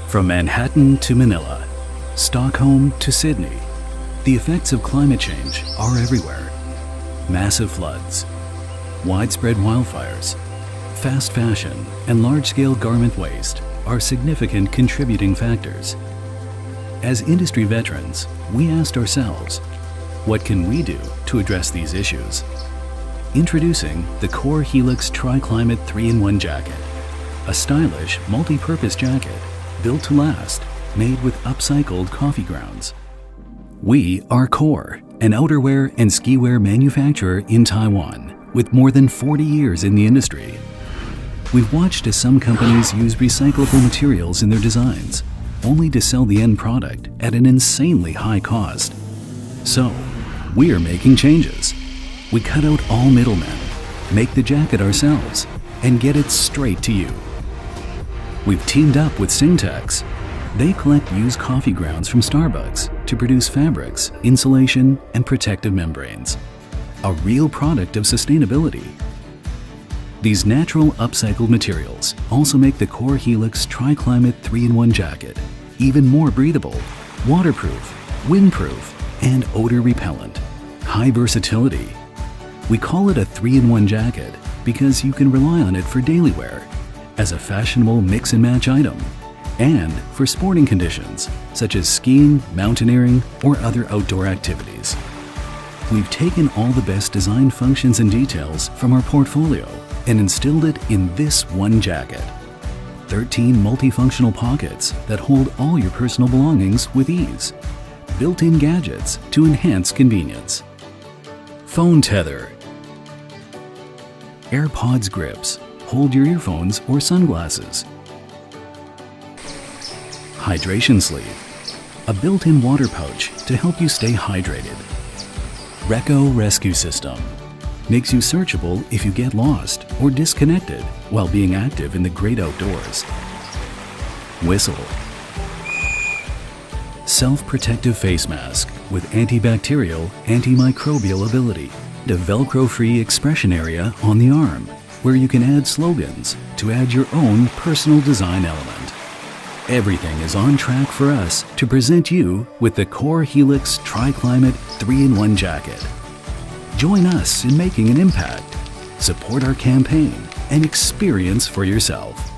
From Manhattan to Manila, Stockholm to Sydney, the effects of climate change are everywhere. Massive floods, widespread wildfires, fast fashion, and large-scale garment waste are significant contributing factors. As industry veterans, we asked ourselves, what can we do to address these issues? Introducing the Core Helix Tri-Climate 3-in-1 Jacket, a stylish, multi-purpose jacket built to last, made with upcycled coffee grounds. We are Core, an outerwear and skiwear manufacturer in Taiwan with more than 40 years in the industry. We've watched as some companies use recyclable materials in their designs, only to sell the end product at an insanely high cost. So, we are making changes. We cut out all middlemen, make the jacket ourselves, and get it straight to you. We've teamed up with Syntex. They collect used coffee grounds from Starbucks to produce fabrics, insulation, and protective membranes. A real product of sustainability. These natural upcycled materials also make the Core Helix Tri-Climate 3-in-1 Jacket even more breathable, waterproof, windproof, and odor repellent. High versatility. We call it a 3-in-1 jacket because you can rely on it for daily wear, as a fashionable mix and match item, and for sporting conditions such as skiing, mountaineering, or other outdoor activities. We've taken all the best design functions and details from our portfolio and instilled it in this one jacket. 13 multifunctional pockets that hold all your personal belongings with ease. Built-in gadgets to enhance convenience. Phone tether. AirPods grips hold your earphones or sunglasses. Hydration sleeve, a built-in water pouch to help you stay hydrated. Reco rescue system makes you searchable if you get lost or disconnected while being active in the great outdoors. Whistle. Self-protective face mask with antibacterial, antimicrobial ability. The Velcro-free expression area on the arm, where you can add slogans to add your own personal design element. Everything is on track for us to present you with the Core Helix Tri-Climate 3-in-1 Jacket. Join us in making an impact. Support our campaign and experience for yourself.